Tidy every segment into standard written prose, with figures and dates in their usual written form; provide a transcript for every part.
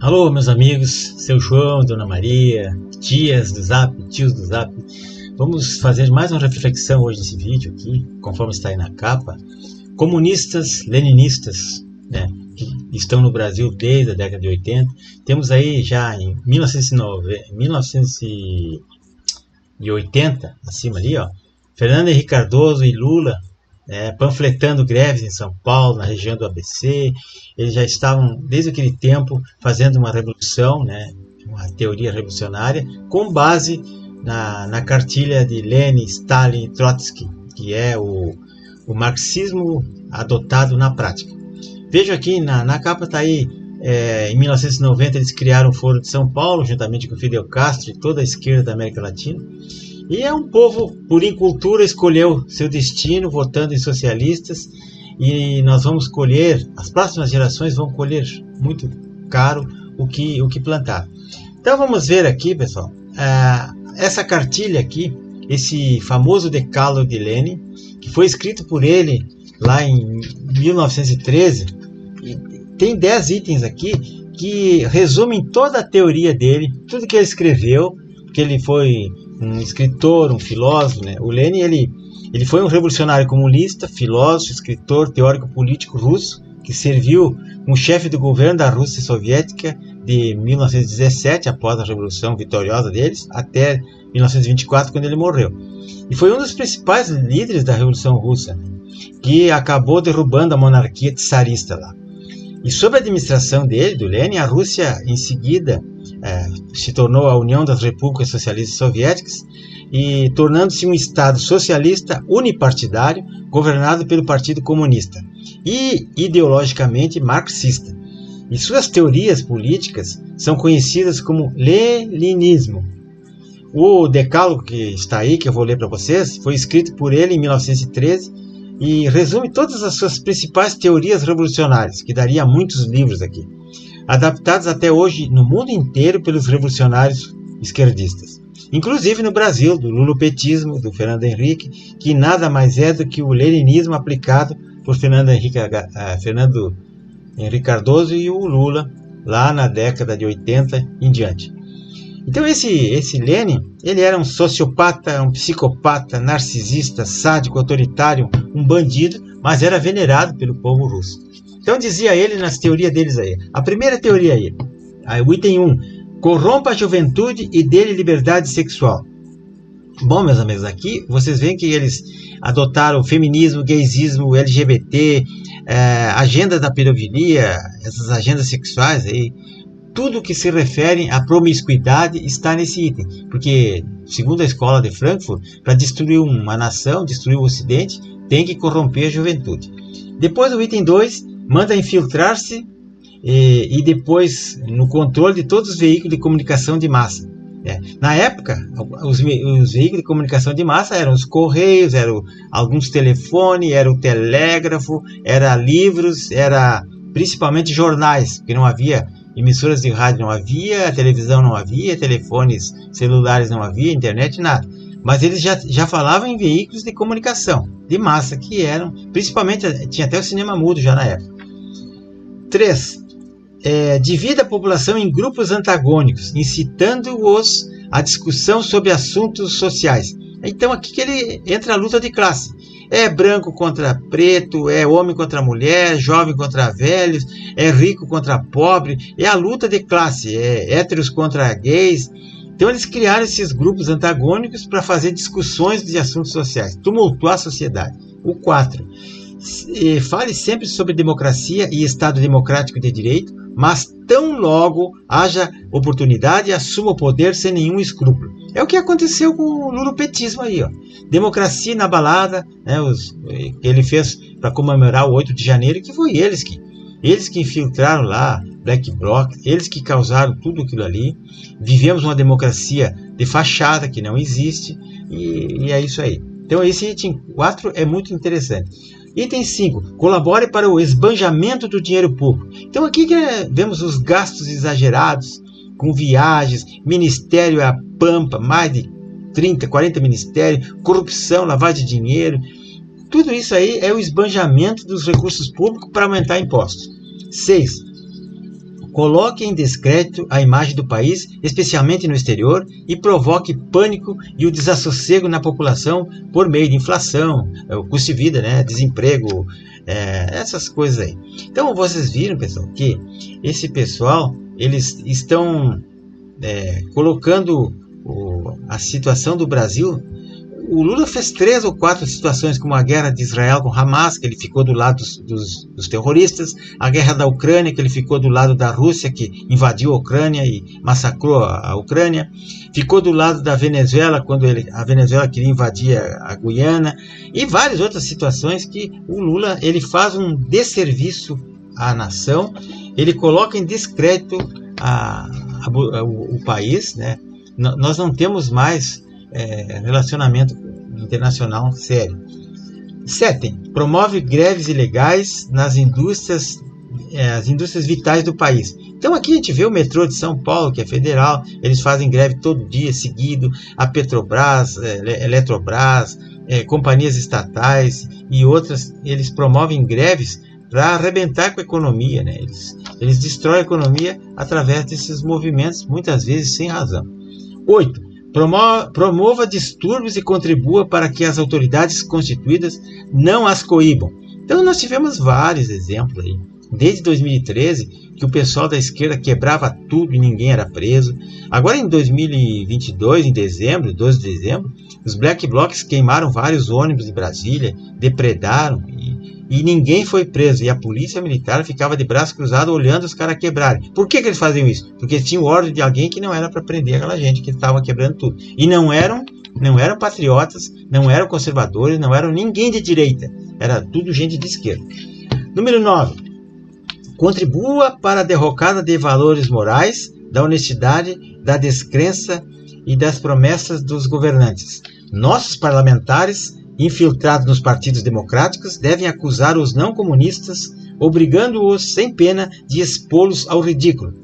Alô, meus amigos, seu João, Dona Maria, tias do Zap, tios do Zap. Vamos fazer mais uma reflexão hoje nesse vídeo aqui, conforme está aí na capa. Comunistas, leninistas, né, que estão no Brasil desde a década de 80. Temos aí já em 1980, acima ali, ó, Fernando Henrique Cardoso e Lula, panfletando greves em São Paulo, na região do ABC. Eles já estavam, desde aquele tempo, fazendo uma revolução, né, uma teoria revolucionária, com base na cartilha de Lenin, Stalin e Trotsky, que é o marxismo adotado na prática. Vejo aqui, na capa está aí, em 1990 eles criaram o Foro de São Paulo, juntamente com Fidel Castro e toda a esquerda da América Latina. E é um povo, por incultura, escolheu seu destino votando em socialistas, e nós vamos colher, as próximas gerações vão colher muito caro o que plantar. Então vamos ver aqui, pessoal, essa cartilha aqui, esse famoso decálogo de Lenin, que foi escrito por ele lá em 1913, tem 10 itens aqui que resumem toda a teoria dele, tudo que ele escreveu, que ele foi um escritor, um filósofo, né? O Lenin, ele foi um revolucionário comunista, filósofo, escritor, teórico político russo, que serviu como chefe do governo da Rússia Soviética de 1917, após a revolução vitoriosa deles, até 1924, quando ele morreu. E foi um dos principais líderes da Revolução Russa, que acabou derrubando a monarquia czarista lá. E sob a administração dele, do Lenin, a Rússia, em seguida, se tornou a União das Repúblicas Socialistas Soviéticas, e tornando-se um Estado socialista unipartidário, governado pelo Partido Comunista, e ideologicamente marxista. E suas teorias políticas são conhecidas como leninismo. O decálogo que está aí, que eu vou ler para vocês, foi escrito por ele em 1913, e resume todas as suas principais teorias revolucionárias, que daria muitos livros aqui, adaptados até hoje no mundo inteiro pelos revolucionários esquerdistas. Inclusive no Brasil, do lulopetismo, do Fernando Henrique, que nada mais é do que o leninismo aplicado por Fernando Henrique Cardoso e o Lula, lá na década de 80 em diante. Então esse Lenin, ele era um sociopata, um psicopata, narcisista, sádico, autoritário, um bandido, mas era venerado pelo povo russo. Então dizia ele nas teorias deles aí. A primeira teoria aí, o item 1, corrompa a juventude e dê-lhe liberdade sexual. Bom, meus amigos, aqui vocês veem que eles adotaram o feminismo, gaysismo, LGBT, agenda da pedofilia, essas agendas sexuais aí. Tudo que se refere à promiscuidade está nesse item, porque, segundo a escola de Frankfurt, para destruir uma nação, destruir o Ocidente, tem que corromper a juventude. Depois, o item 2, manda infiltrar-se e depois no controle de todos os veículos de comunicação de massa. Na época, os veículos de comunicação de massa eram os correios, eram alguns telefones, era o telégrafo, era livros, era principalmente jornais, porque não havia emissoras de rádio, não havia televisão, não havia telefones celulares, não havia internet, nada. Mas eles já falavam em veículos de comunicação de massa, que eram, principalmente, tinha até o cinema mudo já na época. 3. Divida a população em grupos antagônicos, incitando-os à discussão sobre assuntos sociais. Então aqui que ele entra a luta de classe. É branco contra preto, é homem contra mulher, jovem contra velhos, é rico contra pobre, é a luta de classe, é héteros contra gays. Então eles criaram esses grupos antagônicos para fazer discussões de assuntos sociais, tumultuar a sociedade. O 4. Fale sempre sobre democracia e Estado democrático de direito, mas tão logo haja oportunidade, assuma o poder sem nenhum escrúpulo. É o que aconteceu com o lulopetismo aí, ó. Democracia inabalada, né, que ele fez para comemorar o 8 de janeiro, que foi eles que infiltraram lá Black Bloc, eles que causaram tudo aquilo ali. Vivemos uma democracia de fachada que não existe, e é isso aí. Então esse item 4 é muito interessante. Item 5, colabore para o esbanjamento do dinheiro público. Então aqui vemos os gastos exagerados, com viagens, ministério à pampa, mais de 30, 40 ministérios, corrupção, lavagem de dinheiro. Tudo isso aí é o esbanjamento dos recursos públicos para aumentar impostos. 6. coloque em descrédito a imagem do país, especialmente no exterior, e provoque pânico e o desassossego na população por meio de inflação, o custo de vida, né, desemprego, essas coisas aí. Então vocês viram, pessoal, que esse pessoal, eles estão colocando a situação do Brasil. O Lula fez 3 ou 4 situações, como a guerra de Israel com Hamas, que ele ficou do lado dos terroristas, a guerra da Ucrânia, que ele ficou do lado da Rússia, que invadiu a Ucrânia e massacrou a Ucrânia, ficou do lado da Venezuela, quando a Venezuela queria invadir a Guiana, e várias outras situações que o Lula ele faz um desserviço à nação, ele coloca em descrédito o país, né? Nós não temos mais relacionamento internacional sério. 7. Promove greves ilegais nas indústrias, as indústrias vitais do país. Então aqui a gente vê o metrô de São Paulo, que é federal, eles fazem greve todo dia seguido, a Petrobras, Eletrobras, companhias estatais e outras, eles promovem greves para arrebentar com a economia, né? Eles destroem a economia através desses movimentos, muitas vezes sem razão. 8. Promova distúrbios e contribua para que as autoridades constituídas não as coíbam. Então nós tivemos vários exemplos aí. Desde 2013, que o pessoal da esquerda quebrava tudo e ninguém era preso. Agora em 2022, em dezembro, 12 de dezembro, os Black Blocs queimaram vários ônibus em Brasília, depredaram e ninguém foi preso. E a polícia militar ficava de braço cruzado olhando os caras quebrarem. Por que eles faziam isso? Porque tinham ordem de alguém que não era para prender aquela gente que estava quebrando tudo. E não eram patriotas, não eram conservadores, não eram ninguém de direita. Era tudo gente de esquerda. Número 9. Contribua para a derrocada de valores morais, da honestidade, da descrença e das promessas dos governantes. Nossos parlamentares, infiltrados nos partidos democráticos, devem acusar os não comunistas, obrigando-os sem pena de expô-los ao ridículo,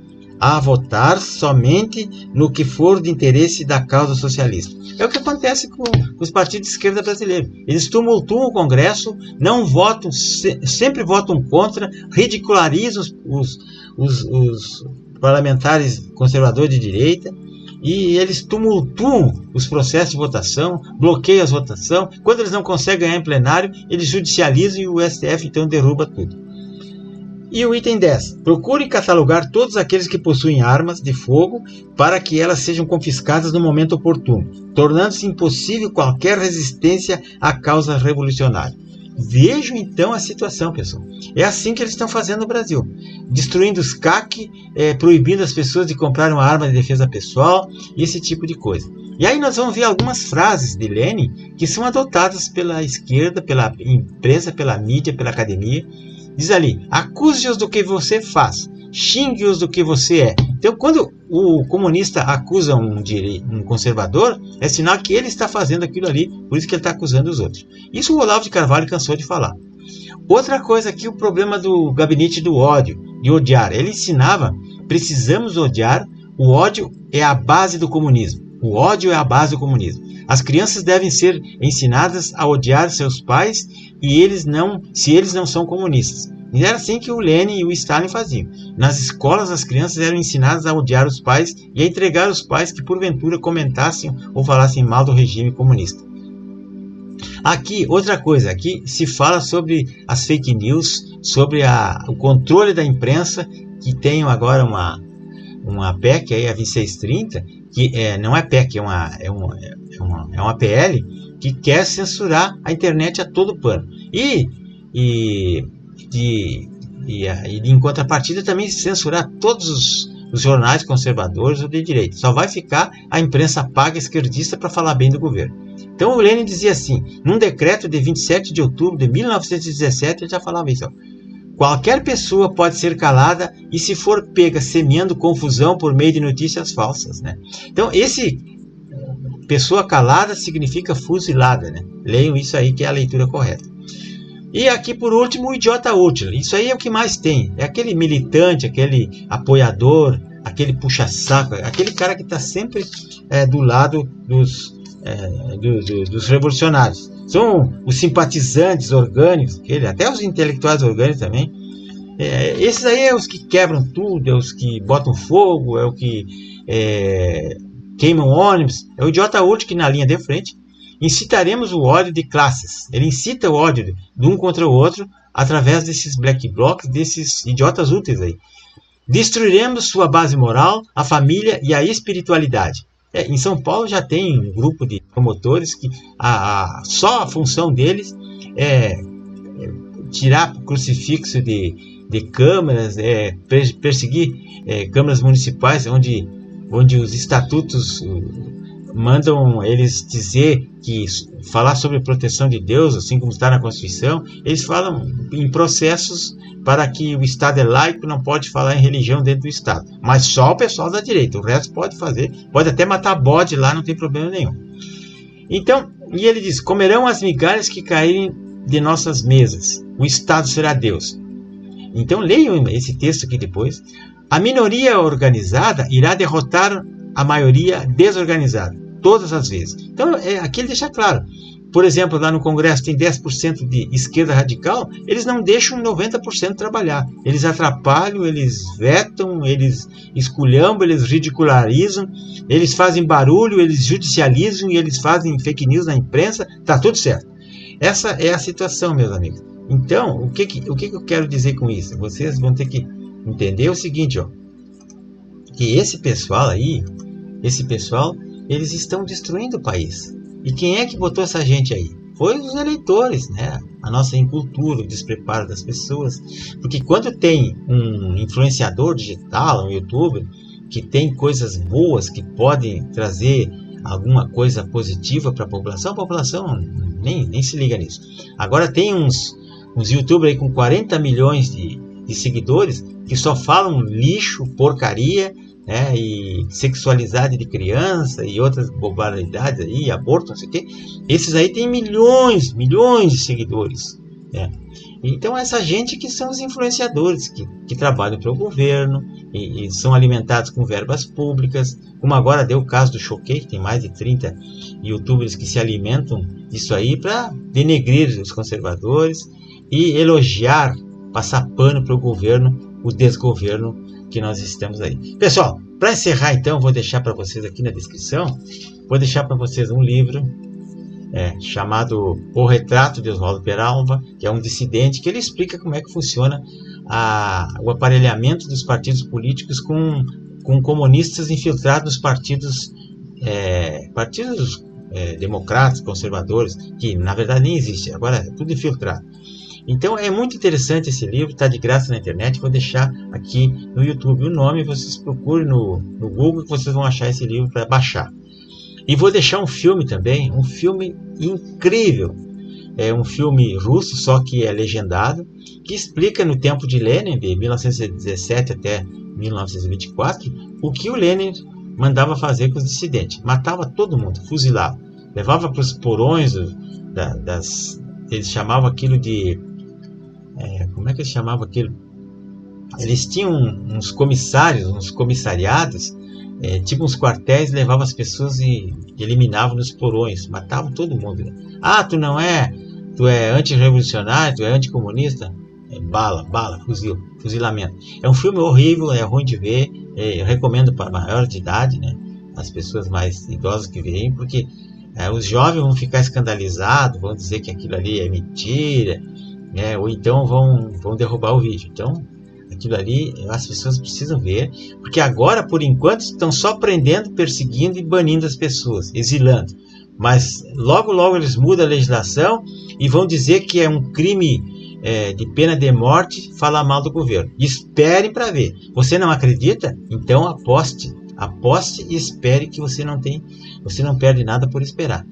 a votar somente no que for de interesse da causa socialista. É o que acontece com os partidos de esquerda brasileiros. Eles tumultuam o Congresso, não votam, sempre votam contra, ridicularizam os parlamentares conservadores de direita, e eles tumultuam os processos de votação, bloqueiam as votações. Quando eles não conseguem ganhar em plenário, eles judicializam e o STF então derruba tudo. E o item 10. Procure catalogar todos aqueles que possuem armas de fogo para que elas sejam confiscadas no momento oportuno, tornando-se impossível qualquer resistência à causa revolucionária. Vejam então a situação, pessoal. É assim que eles estão fazendo no Brasil. Destruindo os CAC, proibindo as pessoas de comprar uma arma de defesa pessoal, e esse tipo de coisa. E aí nós vamos ver algumas frases de Lenin que são adotadas pela esquerda, pela imprensa, pela mídia, pela academia. Diz ali: acuse-os do que você faz, xingue-os do que você é. Então, quando o comunista acusa um conservador, é sinal que ele está fazendo aquilo ali, por isso que ele está acusando os outros. Isso o Olavo de Carvalho cansou de falar. Outra coisa aqui, o problema do gabinete do ódio, de odiar. Ele ensinava, precisamos odiar, o ódio é a base do comunismo. O ódio é a base do comunismo. As crianças devem ser ensinadas a odiar seus pais se eles não são comunistas. E era assim que o Lenin e o Stalin faziam. Nas escolas, as crianças eram ensinadas a odiar os pais e a entregar os pais que porventura comentassem ou falassem mal do regime comunista. Aqui, outra coisa, aqui se fala sobre as fake news, sobre o controle da imprensa, que tem agora uma PEC, aí, a 2630, que não é PEC, é uma PL, que quer censurar a internet a todo pano. E em contrapartida também censurar todos os jornais conservadores ou de direita. Só vai ficar a imprensa paga esquerdista para falar bem do governo. Então o Lenin dizia assim, num decreto de 27 de outubro de 1917, ele já falava isso. Qualquer pessoa pode ser calada e, se for pega semeando confusão por meio de notícias falsas, né? Então esse pessoa calada significa fuzilada, né? Leiam isso aí que é a leitura correta. E aqui, por último, o idiota útil. Isso aí é o que mais tem. É aquele militante, aquele apoiador, aquele puxa-saco, aquele cara que está sempre do lado dos revolucionários. São os simpatizantes orgânicos, até os intelectuais orgânicos também, Esses aí é os que quebram tudo, é os que botam fogo, é o que queimam ônibus, é o idiota útil que na linha de frente. Incitaremos o ódio de classes. Ele incita o ódio de um contra o outro através desses black blocs, desses idiotas úteis aí. Destruiremos sua base moral, a família e a espiritualidade. Em São Paulo já tem um grupo de promotores que só a função deles é tirar o crucifixo de câmaras, perseguir câmaras municipais onde os estatutos mandam eles dizer que falar sobre a proteção de Deus, assim como está na Constituição. Eles falam em processos para que o Estado é laico, não pode falar em religião dentro do Estado, mas só o pessoal da direita, o resto pode fazer, pode até matar bode lá, não tem problema nenhum. Então, e ele diz: comerão as migalhas que caírem de nossas mesas, o Estado será Deus. Então leiam esse texto aqui depois. A minoria organizada irá derrotar a maioria desorganizada, todas as vezes. Então aqui ele deixa claro. Por exemplo, lá no Congresso tem 10% de esquerda radical, eles não deixam 90% trabalhar. Eles atrapalham, eles vetam, eles esculhambam, eles ridicularizam, eles fazem barulho, eles judicializam e eles fazem fake news na imprensa, tá tudo certo. Essa é a situação, meus amigos. Então, o que eu quero dizer com isso? Vocês vão ter que entender o seguinte, ó, que esse pessoal, eles estão destruindo o país. E quem é que botou essa gente aí? Foi os eleitores, né? A nossa incultura, o despreparo das pessoas. Porque quando tem um influenciador digital, um youtuber, que tem coisas boas, que podem trazer alguma coisa positiva para a população nem se liga nisso. Agora tem uns youtubers aí com 40 milhões de seguidores que só falam lixo, porcaria, e sexualidade de criança e outras bobaridades aí, aborto, não sei o quê. Esses aí tem milhões de seguidores, né? Então essa gente que são os influenciadores que trabalham para o governo e são alimentados com verbas públicas, como agora deu o caso do Choquei, que tem mais de 30 youtubers que se alimentam disso aí para denegrir os conservadores e elogiar, passar pano para o governo, o desgoverno que nós estamos aí. Pessoal, para encerrar então, vou deixar para vocês aqui na descrição, vou deixar para vocês um livro chamado O Retrato de Oswaldo Peralva, que é um dissidente, que ele explica como é que funciona o aparelhamento dos partidos políticos com comunistas infiltrados nos partidos democratas, conservadores, que na verdade nem existe, agora é tudo infiltrado. Então é muito interessante esse livro, está de graça na internet, vou deixar aqui no YouTube o nome, vocês procurem no Google que vocês vão achar esse livro para baixar. E vou deixar um filme também, um filme incrível, é um filme russo, só que é legendado, que explica no tempo de Lenin, de 1917 até 1924, o que o Lenin mandava fazer com os dissidentes. Matava todo mundo, fuzilava, levava para os porões eles chamavam aquilo de... como é que eles chamavam aquilo? Eles tinham uns comissários, uns comissariados, tipo uns quartéis, levavam as pessoas e eliminavam nos porões, matavam todo mundo, né? Ah, tu é antirrevolucionário, tu é anticomunista? Bala, fuzilamento. É um filme horrível, é ruim de ver, eu recomendo para maior de idade, né? As pessoas mais idosas que veem, porque os jovens vão ficar escandalizados, vão dizer que aquilo ali é mentira, né? Ou então vão derrubar o vídeo. Então, aquilo ali as pessoas precisam ver, porque agora, por enquanto, estão só prendendo, perseguindo e banindo as pessoas, exilando. Mas logo eles mudam a legislação e vão dizer que é um crime de pena de morte falar mal do governo. Espere para ver. Você não acredita? Então aposte e espere, que você não perde nada por esperar.